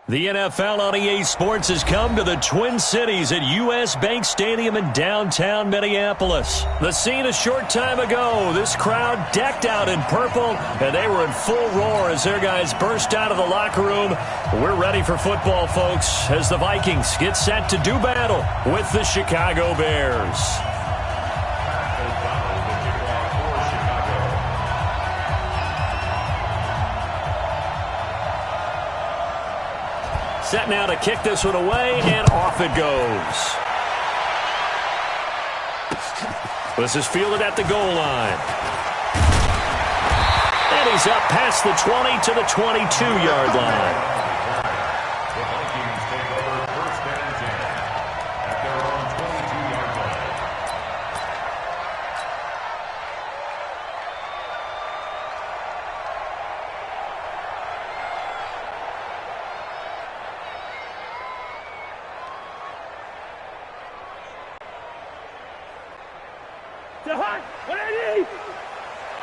The NFL on EA Sports has come to the Twin Cities at U.S. Bank Stadium in downtown Minneapolis. The scene a short time ago, this crowd decked out in purple, and they were in full roar as their guys burst out of the locker room. We're ready for football, folks, as the Vikings get set to do battle with the Chicago Bears. Set now to kick this one away, and off it goes. This is fielded at the goal line. And he's up past the 20 to the 22-yard line. The Vikings take over first and 10 at their own 22-yard line.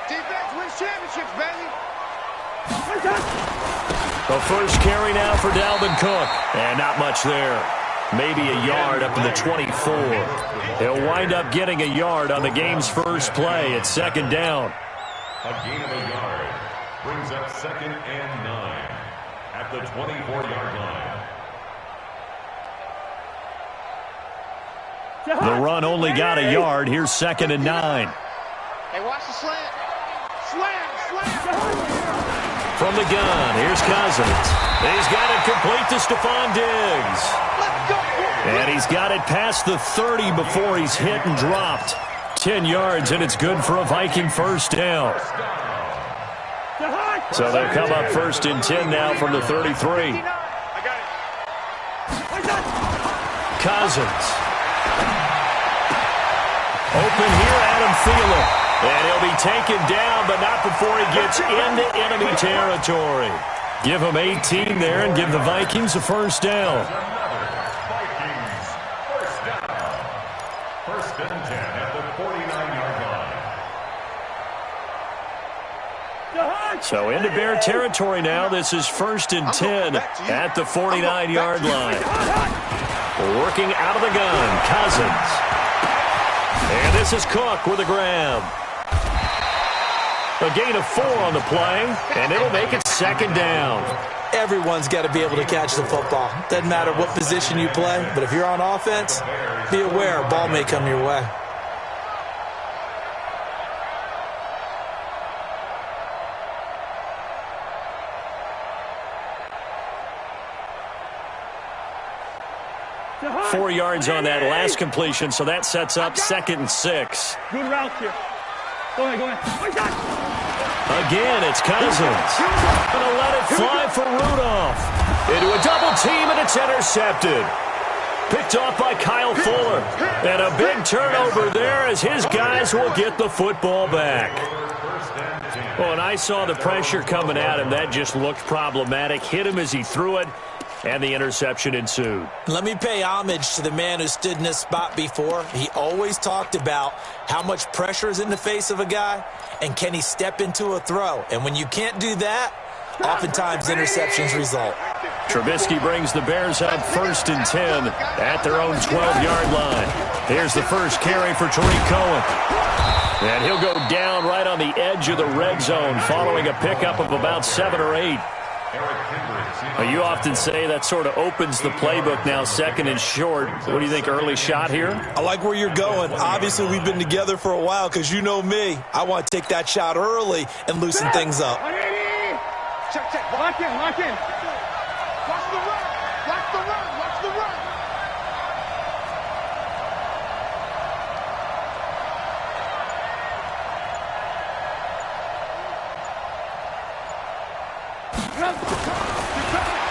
Defense wins championships, baby. The first carry now for Dalvin Cook. And not much there. Maybe a yard up in the 24. He'll wind up getting a yard on the game's first play at second down. A gain of a yard brings up second and 9 at the 24-yard line. The run only got a yard. Here's second and 9. Hey, watch the slant. Slant. From the gun, here's Cousins. He's got it complete to Stephon Diggs. Let's go. And he's got it past the 30 before he's hit and dropped. 10 yards, and it's good for a Viking first down. So they'll come up first and 10 now from the 33. Cousins. Open here, Adam Thielen. And he'll be taken down, but not before he gets into enemy territory. Give him 18 there and give the Vikings a first down. Vikings first down. First and 10 at the 49-yard line. So into Bear territory now. This is first and 10 at the 49-yard line. Working out of the gun, Cousins. And this is Cook with a grab. A gain of 4 on the play, and it'll make it second down. Everyone's got to be able to catch the football. Doesn't matter what position you play, but if you're on offense, be aware a ball may come your way. Four yards on that last completion, so that sets up second and 6. Good route here. Go ahead. Again, it's Cousins. Gonna let it fly for Rudolph. Into a double team, and it's intercepted. Picked off by Kyle Fuller. And a big turnover there as his guys will get the football back. Well, when I saw the pressure coming at him, that just looked problematic. Hit him as he threw it, and the interception ensued. Let me pay homage to the man who stood in this spot before. He always talked about how much pressure is in the face of a guy, and can he step into a throw. And when you can't do that, oftentimes interceptions result. Trubisky brings the Bears up first and 10 at their own 12-yard line. Here's the first carry for Tariq Cohen. And he'll go down right on the edge of the red zone following a pickup of about 7 or 8. You often say that sort of opens the playbook now, second and short. What do you think, early shot here? I like where you're going. Obviously, we've been together for a while because you know me. I want to take that shot early and loosen things up. Check. Lock in. Watch the run. Watch the run.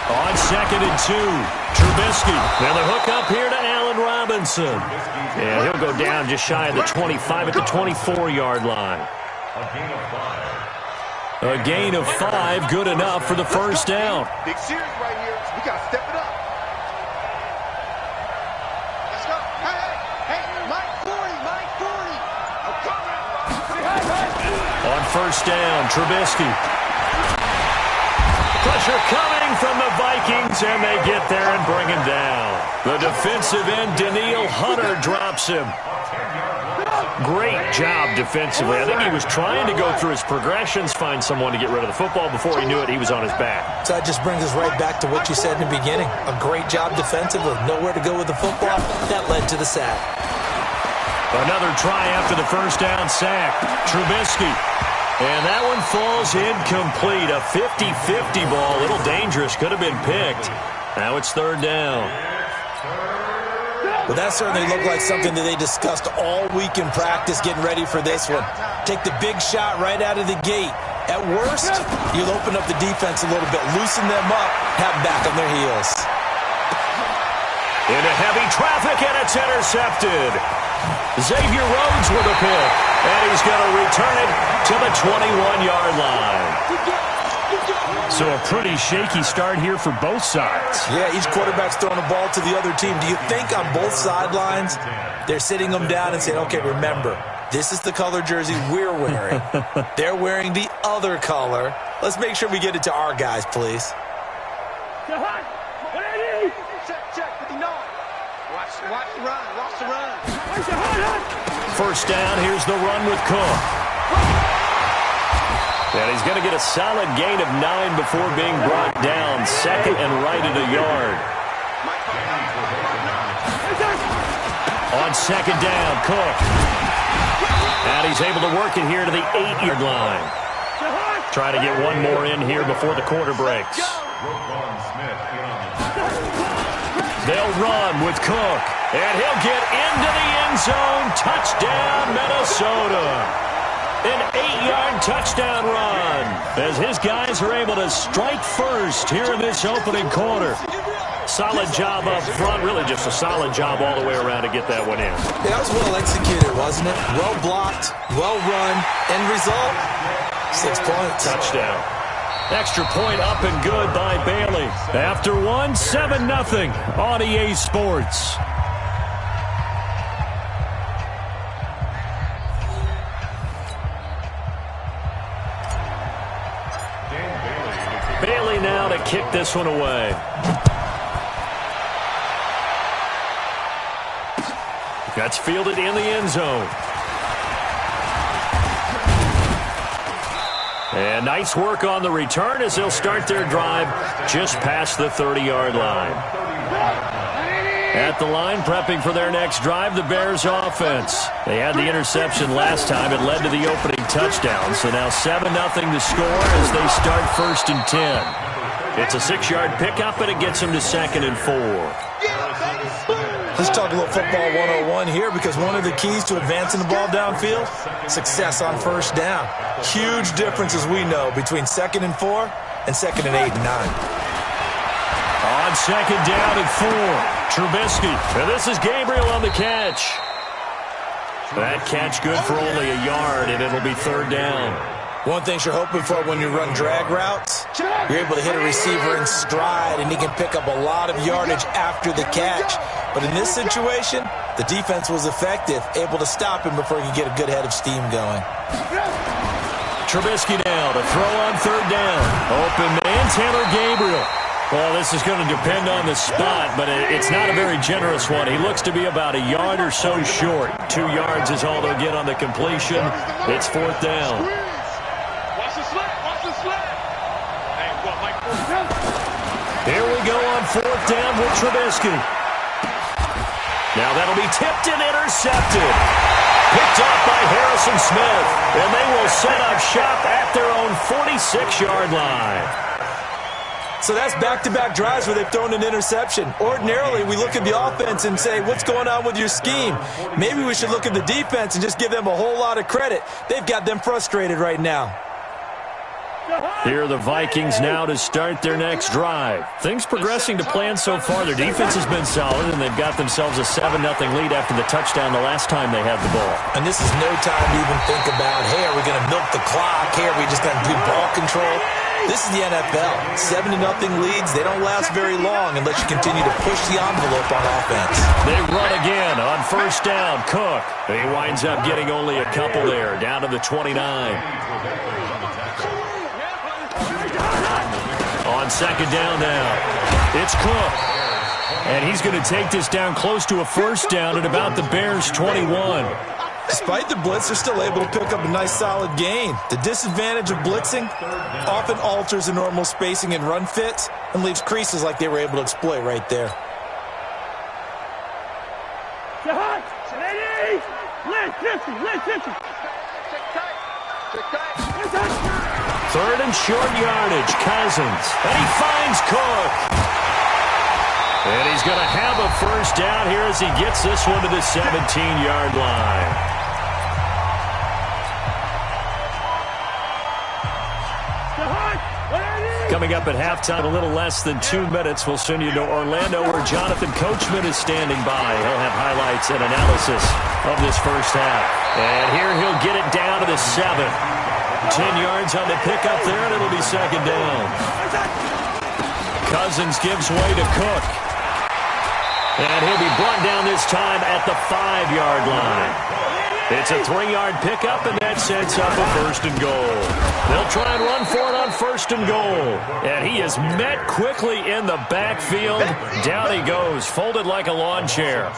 On second and 2, Trubisky. Now the hook up here to Allen Robinson. And he'll go down just shy of the 25 at the 24-yard line. A gain of 5, good enough for the first down. Big series right here. We got to step it up. Let's go. Hey, Mike 40. On first down, Trubisky. Pressure coming from the Vikings, and they get there and bring him down. The defensive end, Daniil Hunter, drops him. Great job defensively. I think he was trying to go through his progressions, find someone to get rid of the football. Before he knew it, he was on his back. So that just brings us right back to what you said in the beginning. A great job defensively. Nowhere to go with the football. That led to the sack. Another try after the first down sack. Trubisky. And that one falls incomplete. A 50-50 ball. A little dangerous. Could have been picked. Now it's third down. Well, that certainly looked like something that they discussed all week in practice getting ready for this one. Take the big shot right out of the gate. At worst, you'll open up the defense a little bit, loosen them up, have them back on their heels. Into heavy traffic, and it's intercepted. Xavier Rhodes with a pick, and he's going to return it to the 21-yard line. So a pretty shaky start here for both sides. Yeah, each quarterback's throwing a ball to the other team. Do you think on both sidelines they're sitting them down and saying, okay, remember, this is the color jersey we're wearing. They're wearing the other color. Let's make sure we get it to our guys, please. Check, 59. Watch the run. Watch the run. First down, here's the run with Cook. And he's going to get a solid gain of 9 before being brought down. Second and right at a yard. On second down, Cook. And he's able to work it here to the 8-yard line. Try to get one more in here before the quarter breaks. They'll run with Cook. And he'll get into the end zone. Touchdown, Minnesota. An 8-yard touchdown run as his guys are able to strike first here in this opening quarter. Solid job up front, really just a solid job all the way around to get that one in. Yeah, that was well executed, wasn't it? Well blocked, well run, end result, 6 points. Touchdown. Extra point up and good by Bailey. After one, 7-0 on EA Sports. Bailey now to kick this one away. That's fielded in the end zone. And nice work on the return as they'll start their drive just past the 30-yard line. At the line, prepping for their next drive, the Bears offense. They had the interception last time. It led to the opening touchdown. So now 7-0 to score as they start first and 10. It's a 6-yard pickup, and it gets them to second and 4. Let's talk a little football 101 here, because one of the keys to advancing the ball downfield, success on first down. Huge difference, as we know, between second and 4 and second and 8 and 9. On second down and 4, Trubisky. And this is Gabriel on the catch. That catch good for only a yard, and it'll be third down. One thing you're hoping for when you run drag routes, you're able to hit a receiver in stride, and he can pick up a lot of yardage after the catch. But in this situation, the defense was effective, able to stop him before he could get a good head of steam going. Trubisky now to throw on third down. Open man, Taylor Gabriel. Well, this is going to depend on the spot, but it's not a very generous one. He looks to be about a yard or so short. 2 yards is all they'll get on the completion. It's fourth down. Watch the slant. Watch the slant. Hey, what, Mike? Here we go on fourth down with Trubisky. Now that'll be tipped and intercepted. Picked up by Harrison Smith. And they will set up shop at their own 46-yard line. So that's back-to-back drives where they've thrown an interception. Ordinarily, we look at the offense and say, what's going on with your scheme? Maybe we should look at the defense and just give them a whole lot of credit. They've got them frustrated right now. Here are the Vikings now to start their next drive. Things progressing to plan so far. Their defense has been solid, and they've got themselves a 7-0 lead after the touchdown the last time they had the ball. And this is no time to even think about, hey, are we going to milk the clock? Hey, are we just going to do ball control? This is the NFL. 7-0 leads, they don't last very long unless you continue to push the envelope on offense. They run again on first down. Cook. He winds up getting only a couple there, down to the 29. On On second down now, it's Cook. And he's going to take this down close to a first down at about the Bears' 21. Despite the blitz, they're still able to pick up a nice solid gain. The disadvantage of blitzing often alters the normal spacing and run fits and leaves creases like they were able to exploit right there. Third and short yardage, Cousins. And he finds Cook. And he's going to have a first down here as he gets this one to the 17-yard line. Coming up at halftime, a little less than 2 minutes, we'll send you to Orlando where Jonathan Coachman is standing by. He'll have highlights and analysis of this first half. And here he'll get it down to the 7. 10 yards on the pickup there, and it'll be second down. Cousins gives way to Cook. And he'll be brought down this time at the 5-yard line. It's a 3-yard pickup, and that sets up a first and goal. They'll try and run for it on first and goal. And he is met quickly in the backfield. Down he goes, folded like a lawn chair.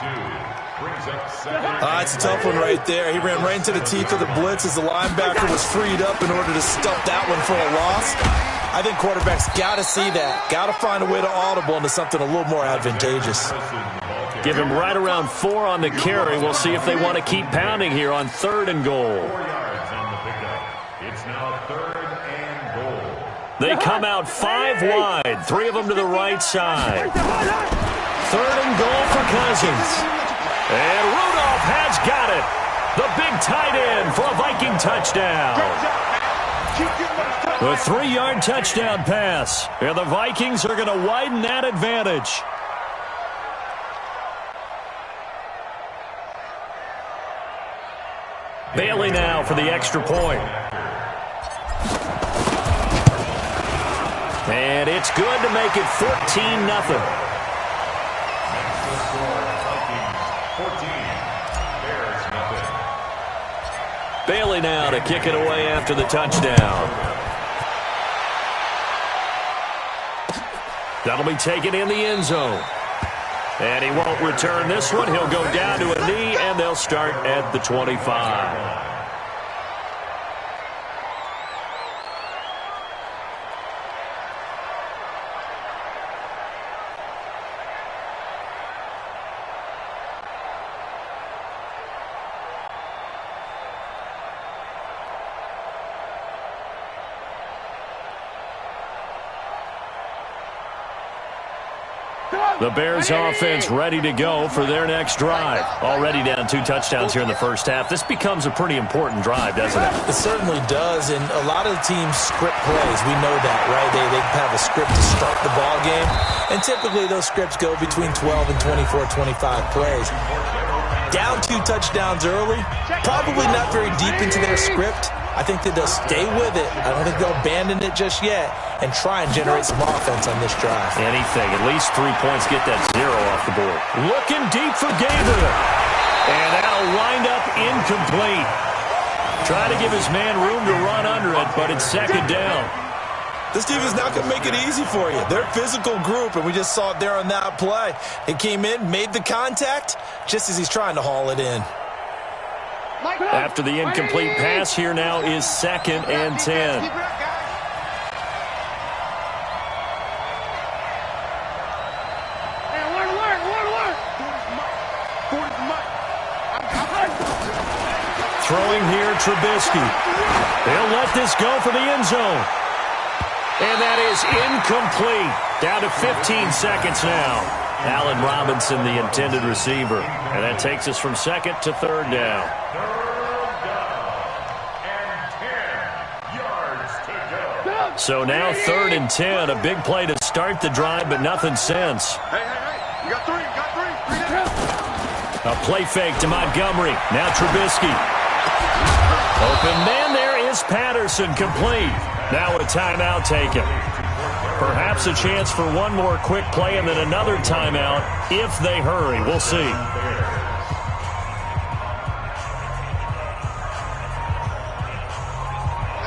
It's a tough one right there. He ran right into the teeth of the blitz as the linebacker was freed up in order to stuff that one for a loss. I think quarterbacks got to see that. Got to find a way to audible into something a little more advantageous. Give him right around 4 on the carry. We'll see if they want to keep pounding here on third and goal. 4 yards on the pickup. It's now third and goal. They come out 5 wide, 3 of them to the right side. Third and goal for Cousins. And Rudolph has got it. The big tight end for a Viking touchdown. A 3-yard touchdown pass. And the Vikings are going to widen that advantage. Bailey now for the extra point. And it's good to make it 14-0. Bailey now to kick it away after the touchdown. That'll be taken in the end zone. And he won't return this one. He'll go down to a knee, and they'll start at the 25. The Bears offense ready to go for their next drive. Already down 2 touchdowns here in the first half. This becomes a pretty important drive, doesn't it? It certainly does, and a lot of the teams script plays. We know that, right? They have a script to start the ball game, and typically those scripts go between 12 and 24, 25 plays. Down 2 touchdowns early, probably not very deep into their script. I think that they'll stay with it. I don't think they'll abandon it just yet and try and generate some offense on this drive. Anything. At least 3 points. Get that 0 off the board. Looking deep for Gabriel. And that'll wind up incomplete. Try to give his man room to run under it, but it's second down. This team is not going to make it easy for you. They're a physical group, and we just saw it there on that play. He came in, made the contact, just as he's trying to haul it in. After the incomplete pass, here now is second and 10. Throwing here, Trubisky. They'll let this go for the end zone. And that is incomplete. Down to 15 seconds now. Allen Robinson, the intended receiver. And that takes us from second to third down. So now third and 10. A big play to start the drive, but nothing since. Hey. You got 3. A play fake to Montgomery. Now Trubisky. Open man there is Patterson, complete. Now a timeout taken. Perhaps a chance for one more quick play and then another timeout if they hurry. We'll see.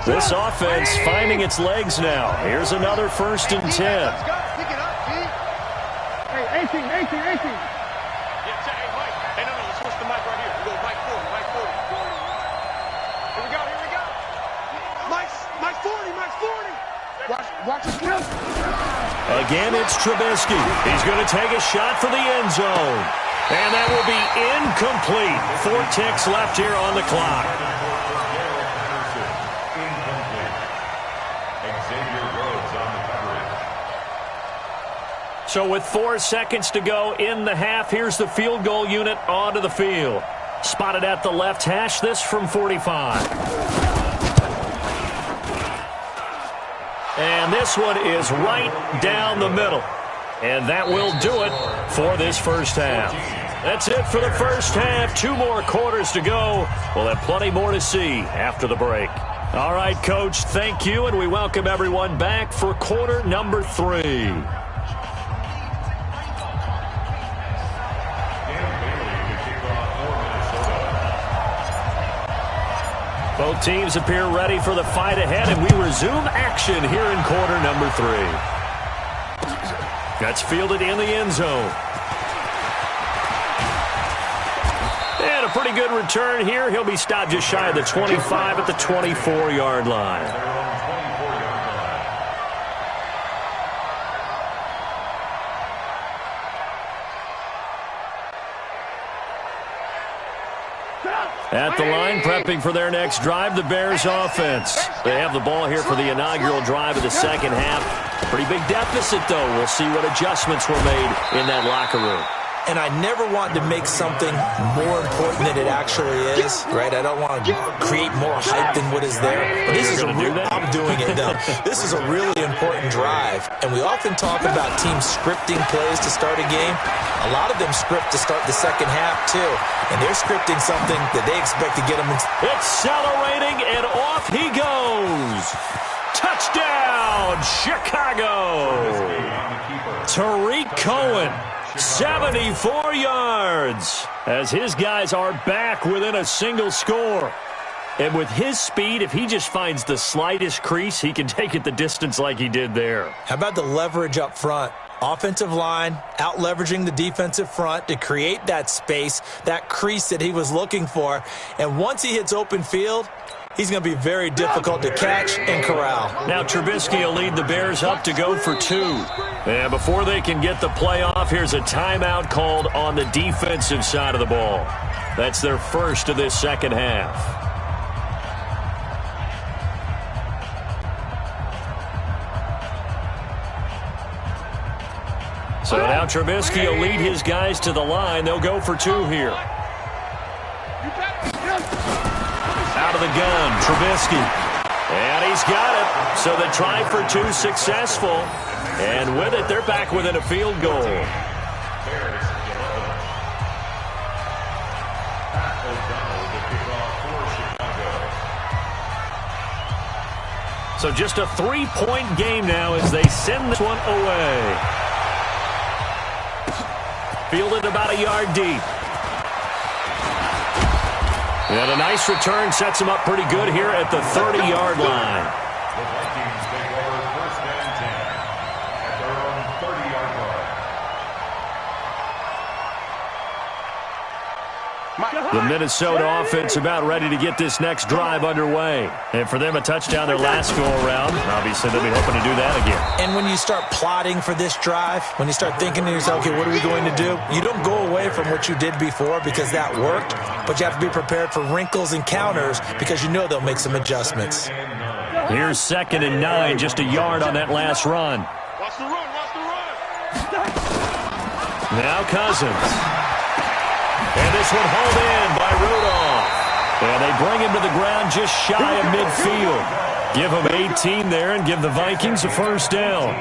This offense finding its legs now. Here's another 1st and 10. Pick it up, G. Hey, 18. Yeah, check. Hey, Mike. Hey, no, let's switch the mic right here. We go Mike 40. Here we go. Mike 40. Watch his clip. Again, it's Trubisky. He's going to take a shot for the end zone. And that will be incomplete. 4 ticks left here on the clock. So with 4 seconds to go in the half, here's the field goal unit onto the field. Spotted at the left hash, this from 45. And this one is right down the middle. And that will do it for this first half. That's it for the first half. 2 more quarters to go. We'll have plenty more to see after the break. All right, Coach, thank you, and we welcome everyone back for quarter number 3. Both teams appear ready for the fight ahead, and we resume action here in quarter number 3. That's fielded in the end zone. And a pretty good return here. He'll be stopped just shy of the 25 at the 24-yard line. At the line, prepping for their next drive, the Bears offense. They have the ball here for the inaugural drive of the second half. Pretty big deficit, though. We'll see what adjustments were made in that locker room. And I never want to make something more important than it actually is, right? I don't want to create more hype than what is there. But this is I'm doing it, though. This is a really important drive. And we often talk about teams scripting plays to start a game. A lot of them script to start the second half, too. And they're scripting something that they expect to get them in. Accelerating, and off he goes. Touchdown, Chicago. Tariq Cohen. 74 yards as his guys are back within a single score. And with his speed, if he just finds the slightest crease, he can take it the distance like he did there. How about the leverage up front? Offensive line out-leveraging the defensive front to create that space, that crease that he was looking for. And once he hits open field, he's going to be very difficult to catch and corral. Now Trubisky will lead the Bears up to go for 2. And before they can get the play off, here's a timeout called on the defensive side of the ball. That's their first of this second half. So now Trubisky will lead his guys to the line. They'll go for 2 here. Out of the gun, Trubisky. And he's got it. So the try for 2 successful. And with it, they're back within a field goal. So just a 3-point game now as they send this one away. Fielded about a yard deep. And a nice return sets him up pretty good here at the 30-yard line. The Vikings take over 1st and 10 at their own 30-yard line. The Minnesota offense about ready to get this next drive underway. And for them, a touchdown their last go-around. Obviously, they'll be hoping to do that again. And when you start plotting for this drive, when you start thinking to yourself, okay, what are we going to do? You don't go away from what you did before because that worked, but you have to be prepared for wrinkles and counters because you know they'll make some adjustments. Here's 2nd and 9, just a yard on that last run. Watch the run, watch the run. Now Cousins. And this one hauled in by Rudolph. And they bring him to the ground just shy of midfield. Give him 18 there and give the Vikings a first down.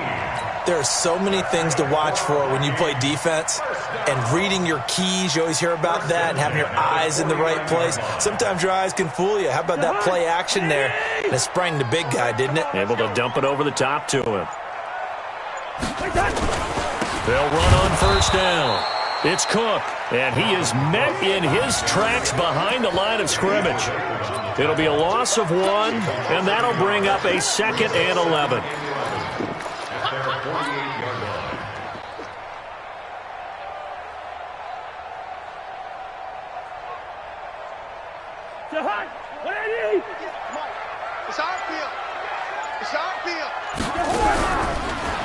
There are so many things to watch for when you play defense. And reading your keys, you always hear about that, and having your eyes in the right place. Sometimes your eyes can fool you. How about that play action there? And it sprang the big guy, didn't it? Able to dump it over the top to him. They'll run on first down. It's Cook. And he is met in his tracks behind the line of scrimmage. It'll be a loss of 1, and that'll bring up a 2nd and 11.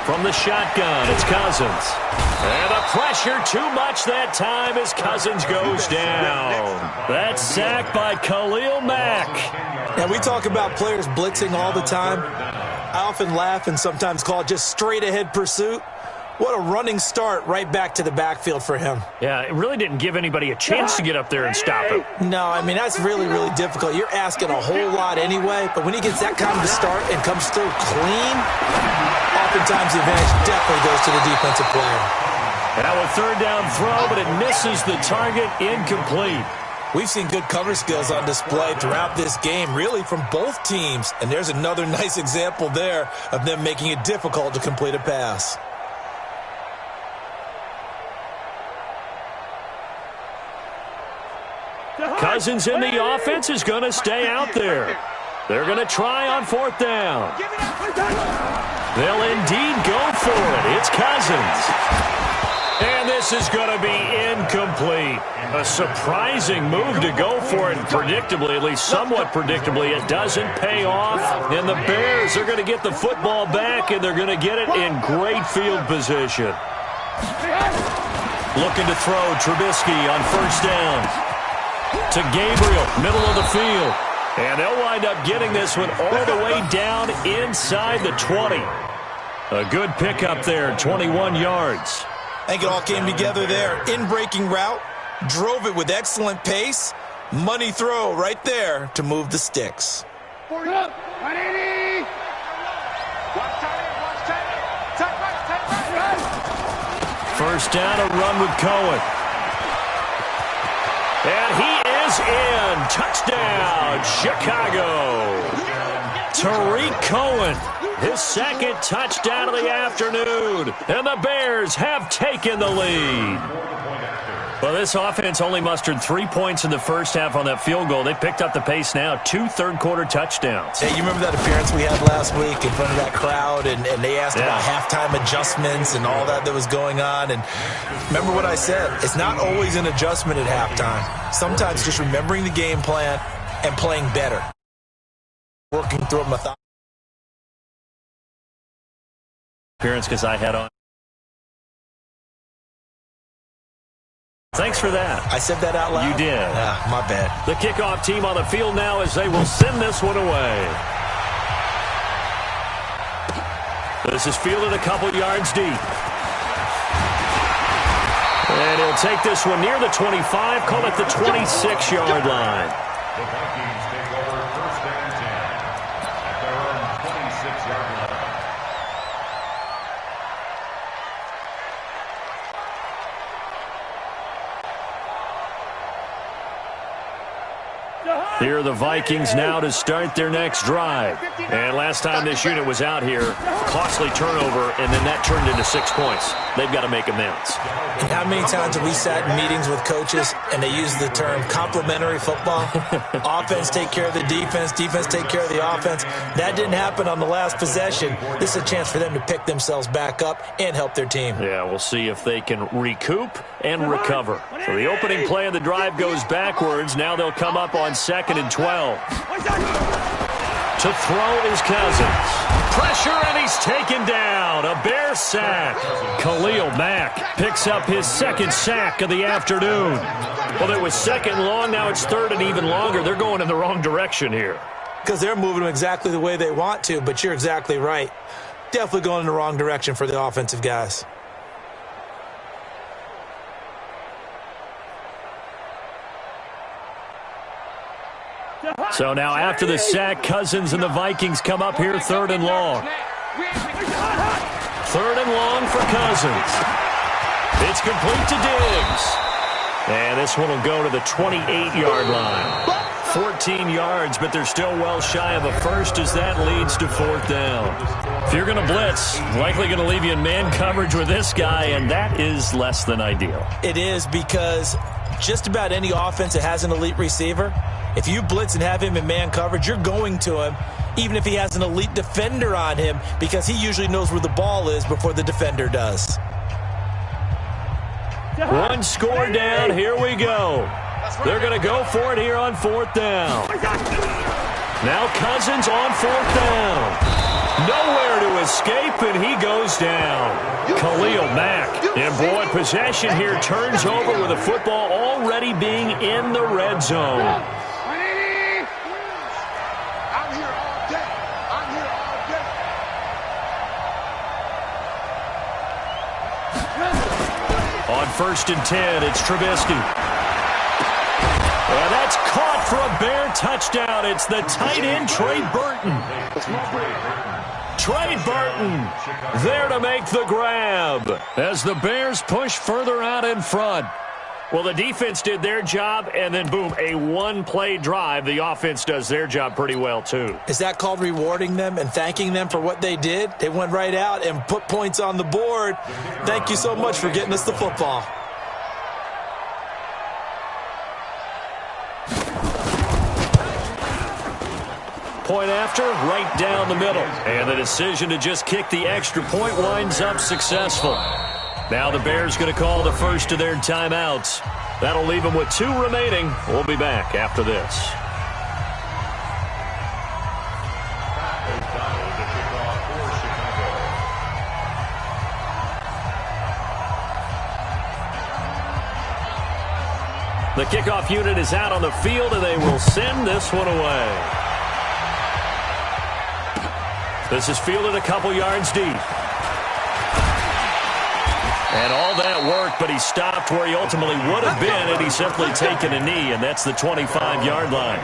From the shotgun, it's Cousins. And the pressure too much that time as Cousins goes down. That's sacked by Khalil Mack. Now, we talk about players blitzing all the time. I often laugh and sometimes call it just straight-ahead pursuit. What a running start right back to the backfield for him. Yeah, it really didn't give anybody a chance to get up there and stop him. No, I mean, that's really, really difficult. You're asking a whole lot anyway, but when he gets that kind of a start and comes through clean, oftentimes the advantage definitely goes to the defensive player. Now a 3rd down throw, but it misses the target, incomplete. We've seen good cover skills on display throughout this game, really from both teams. And there's another nice example there of them making it difficult to complete a pass. Cousins in the offense is going to stay out there. They're going to try on 4th down. They'll indeed go for it. It's Cousins. And this is going to be incomplete. A surprising move to go for it. Predictably, at least somewhat predictably, it doesn't pay off. And the Bears are going to get the football back, and they're going to get it in great field position. Looking to throw Trubisky on 1st down. To Gabriel, middle of the field. And they'll wind up getting this one all the way down inside the 20. A good pickup there, 21 yards. I think it all came together there. In-breaking route, drove it with excellent pace. Money throw right there to move the sticks. 180. First down, a run with Cohen. And he is in. Touchdown, Chicago. Tariq Cohen, his 2nd touchdown of the afternoon. And the Bears have taken the lead. Well, this offense only mustered 3 points in the first half on that field goal. They picked up the pace now. 2 third-quarter touchdowns. Hey, you remember that appearance we had last week in front of that crowd, and they asked about halftime adjustments and all that was going on. And remember what I said. It's not always an adjustment at halftime. Sometimes just remembering the game plan and playing better. Working through a method. Appearance because I had on. Thanks for that. I said that out loud? You did. My bad. The kickoff team on the field now as they will send this one away. This is fielded a couple yards deep. And he'll take this one near the 25, call it the 26-yard line. The Vikings take over 1st and 10 at their own 26-yard line. Here are the Vikings now to start their next drive. And last time this unit was out here, costly turnover, and then that turned into 6 points. They've got to make amends. And how many times have we sat in meetings with coaches and they use the term complementary football? Offense take care of the defense, defense take care of the offense. That didn't happen on the last possession. This is a chance for them to pick themselves back up and help their team. Yeah, we'll see if they can recoup and recover. So the opening play of the drive goes backwards. Now they'll come up on 2nd and 12. To throw is Cousins. Pressure, and he's taken down. A Bear sack. Khalil Mack picks up his 2nd sack of the afternoon. Well, it was 2nd long. Now it's 3rd and even longer. They're going in the wrong direction here. Because they're moving them exactly the way they want to, but you're exactly right. Definitely going in the wrong direction for the offensive guys. So now after the sack, Cousins and the Vikings come up here 3rd and long. 3rd and long for Cousins. It's complete to Diggs. And this one will go to the 28-yard line. 14 yards, but they're still well shy of a first as that leads to 4th down. If you're going to blitz, likely going to leave you in man coverage with this guy, and that is less than ideal. It is, because just about any offense that has an elite receiver, if you blitz and have him in man coverage, you're going to him, even if he has an elite defender on him, because he usually knows where the ball is before the defender does. One score down. Here we go. They're going to go for it here on 4th down. Now Cousins on 4th down. Nowhere to escape, and he goes down. Khalil Mack. And, boy, possession here turns over with the football already being in the red zone. I'm here all day. I'm here all day. On 1st and 10, it's Trubisky. And that's caught for a Bear touchdown. It's the tight end, Trey Burton. Trey Burton there to make the grab as the Bears push further out in front. Well, the defense did their job, and then, boom, a one-play drive. The offense does their job pretty well, too. Is that called rewarding them and thanking them for what they did? They went right out and put points on the board. Thank you so much for getting us the football. Point after, right down the middle. And the decision to just kick the extra point winds up successful. Now the Bears going to call the first of their timeouts. That'll leave them with 2 remaining. We'll be back after this. The kickoff unit is out on the field, and they will send this one away. This is fielded a couple yards deep. And all that work, but he stopped where he ultimately would have been had he simply taken a knee, and that's the 25-yard line.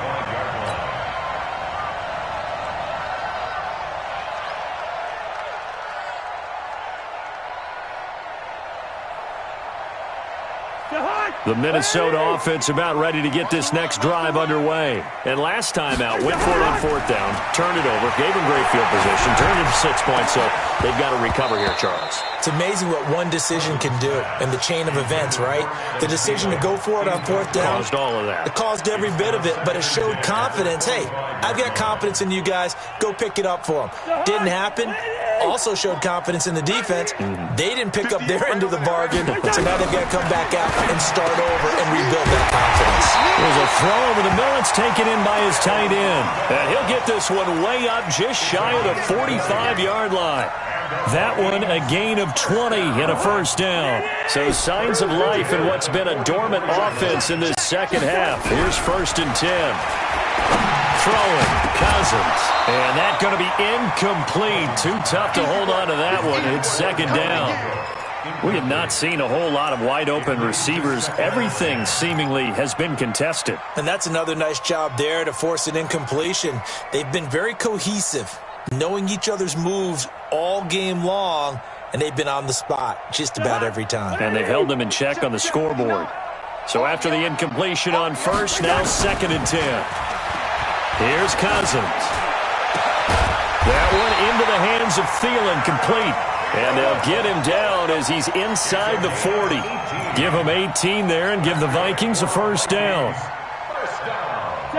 The Minnesota offense about ready to get this next drive underway. And last time out, went for it on 4th down, turned it over, gave him great field position, turned it to 6 points, so they've got to recover here, Charles. It's amazing what one decision can do in the chain of events, right? The decision to go for it on 4th down. Caused all of that. It caused every bit of it, but it showed confidence. Hey, I've got confidence in you guys. Go pick it up for them. Didn't happen. Also showed confidence in the defense. They didn't pick up their end of the bargain, so now they've got to come back out and start over and rebuild that confidence. There's a throw over the middle. It's taken in by his tight end. And he'll get this one way up just shy of the 45-yard line. That one a gain of 20 and a first down. So signs of life in what's been a dormant offense in this second half. Here's 1st and 10. Throwing, Cousins. And that going to be incomplete. Too tough to hold on to that one. It's 2nd down. We have not seen a whole lot of wide-open receivers. Everything seemingly has been contested. And that's another nice job there to force an incompletion. They've been very cohesive, knowing each other's moves all game long, and they've been on the spot just about every time. And they've held them in check on the scoreboard. So after the incompletion on 1st, now 2nd and 10. Here's Cousins. That one into the hands of Thielen, complete. And they'll get him down as he's inside the 40. Give him 18 there and give the Vikings a first down.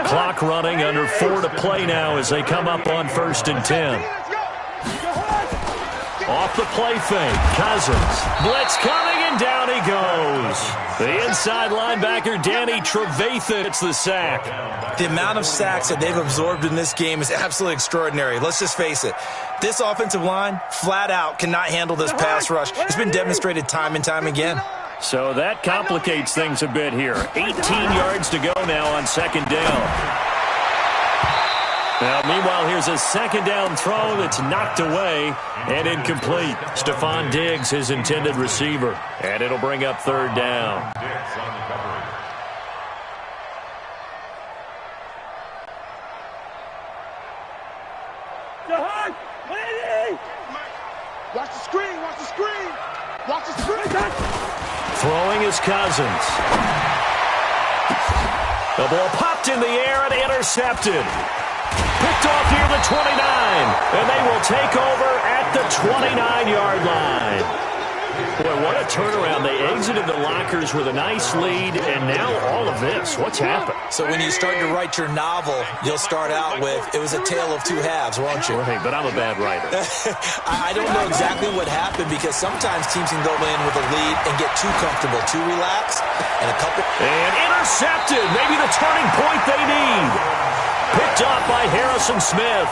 Clock running, under 4 to play now as they come up on 1st and 10. Off the play fake, Cousins. Blitz coming, and down he goes. The inside linebacker, Danny Trevathan, it's the sack. The amount of sacks that they've absorbed in this game is absolutely extraordinary. Let's just face it. This offensive line, flat out, cannot handle this pass rush. It's been demonstrated time and time again. So that complicates things a bit here. 18 yards to go now on 2nd down. Now, meanwhile, here's a 2nd down throw that's knocked away and incomplete. Stephon Diggs, his intended receiver. And it'll bring up 3rd down. Watch the screen, watch the screen. Watch the screen. Throwing is Cousins. The ball popped in the air and intercepted. Picked off near the 29, and they will take over at the 29-yard line. Boy, what a turnaround. They exited the lockers with a nice lead, and now all of this. What's happened? So when you start to write your novel, you'll start out with, it was a tale of two halves, won't you? Right, but I'm a bad writer. I don't know exactly what happened because sometimes teams can go in with a lead and get too comfortable, too relaxed, and And intercepted. Maybe the turning point they need. Picked off by Harrison Smith.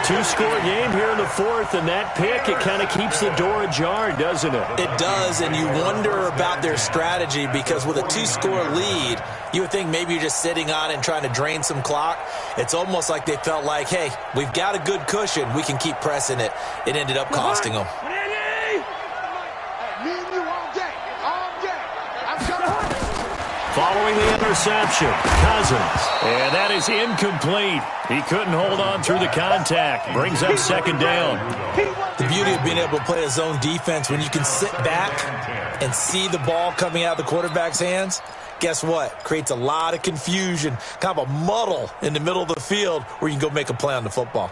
Two-score game here in the fourth, and that pick, it kind of keeps the door ajar, doesn't it? It does, and you wonder about their strategy because with a two-score lead, you would think maybe you're just sitting on it and trying to drain some clock. It's almost like they felt like, hey, we've got a good cushion. We can keep pressing it. It ended up costing them. Following the interception, Cousins. And that is incomplete. He couldn't hold on through the contact. Brings up second down. The beauty of being able to play a zone defense when you can sit back and see the ball coming out of the quarterback's hands, guess what? Creates a lot of confusion, kind of a muddle in the middle of the field where you can go make a play on the football.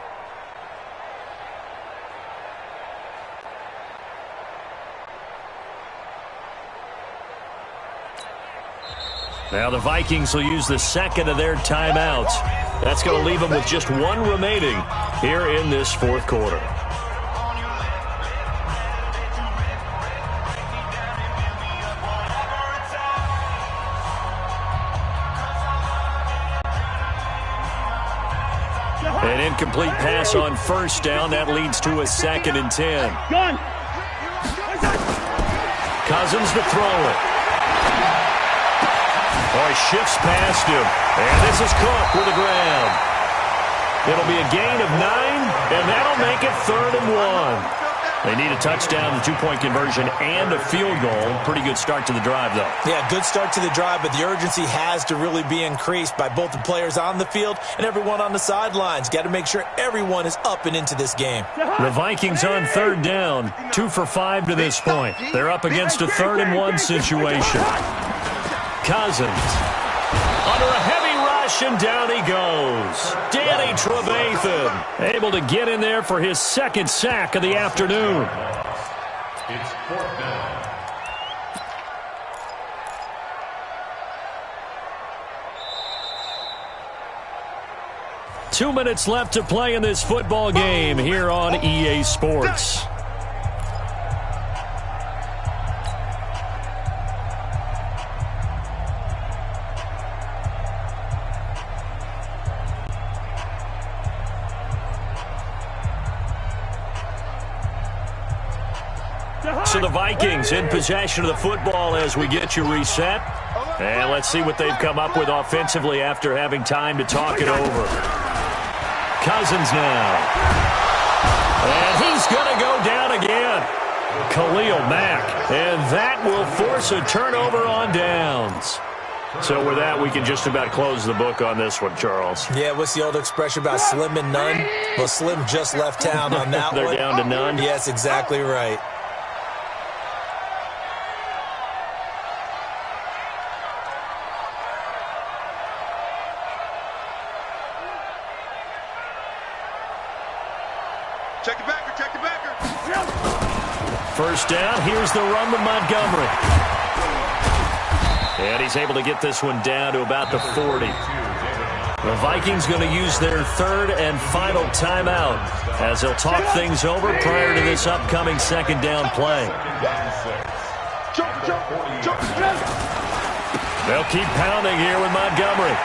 Now the Vikings will use the second of their timeouts. That's going to leave them with just one remaining here in this fourth quarter. An incomplete pass on first down. That leads to a 2nd and 10. Cousins to throw it. Oh, he shifts past him. And this is Cook with a grab. It'll be a gain of 9, and that'll make it 3rd and 1. They need a touchdown, a 2-point conversion, and a field goal. Pretty good start to the drive, though. Yeah, good start to the drive, but the urgency has to really be increased by both the players on the field and everyone on the sidelines. Got to make sure everyone is up and into this game. The Vikings on 3rd down, 2 for 5 to this point. They're up against a 3rd and 1 situation. Cousins under a heavy rush, and down he goes. Danny Trevathan able to get in there for his 2nd sack of the afternoon. It's 4th down. Two minutes left to play in this football game here on EA Sports. So the Vikings in possession of the football as we get you reset. And let's see what they've come up with offensively after having time to talk it over. Cousins now. And he's going to go down again. Khalil Mack. And that will force a turnover on downs. So with that, we can just about close the book on this one, Charles. Yeah, what's the old expression about slim and none? Well, Slim just left town on that one. They're down to none? Yes, exactly right. Check it backer, check it backer. First down, here's the run to Montgomery. And he's able to get this one down to about the 40. The Vikings going to use their 3rd and final timeout as they'll talk things over prior to this upcoming 2nd down play. They'll keep pounding here with Montgomery.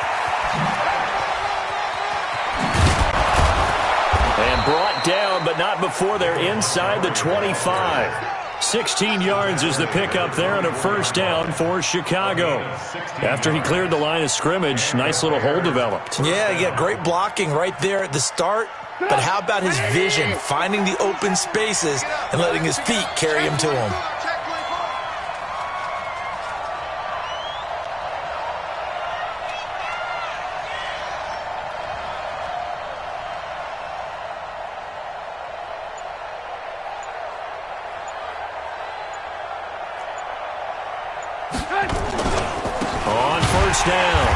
And brought down, but not before they're inside the 25. 16 yards is the pickup there on a first down for Chicago. After he cleared the line of scrimmage, nice little hole developed. Yeah, great blocking right there at the start. But how about his vision, finding the open spaces and letting his feet carry him to him. On first down,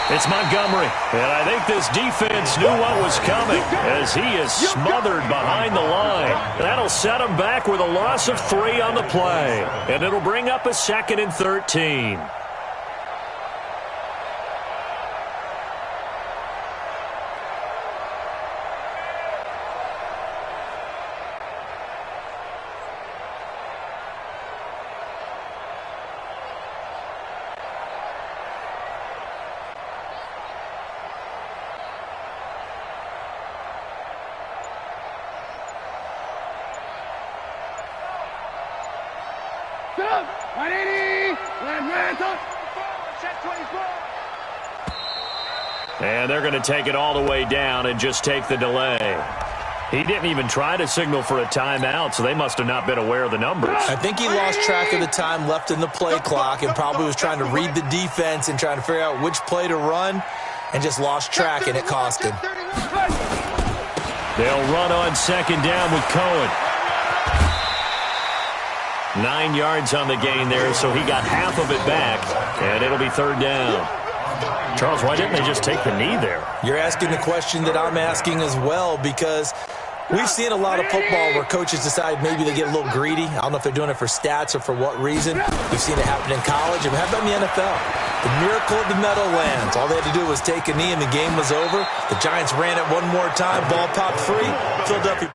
It's Montgomery, and I think this defense knew what was coming as he is smothered behind the line. That'll set him back with a loss of 3 on the play, and it'll bring up a 2nd and 13. And they're going to take it all the way down and just take the delay. He didn't even try to signal for a timeout, so they must have not been aware of the numbers. I think he lost track of the time left in the play clock and probably was trying to read the defense and trying to figure out which play to run and just lost track, and it cost him. They'll run on 2nd down with Cohen. 9 yards on the gain there, so he got half of it back, and it'll be 3rd down. Charles, why didn't they just take the knee there? You're asking the question that I'm asking as well, because we've seen a lot of football where coaches decide maybe they get a little greedy. I don't know if they're doing it for stats or for what reason. We've seen it happen in college, and how about in the NFL? The miracle of the Meadowlands. All they had to do was take a knee, and the game was over. The Giants ran it one more time. Ball popped free. Philadelphia.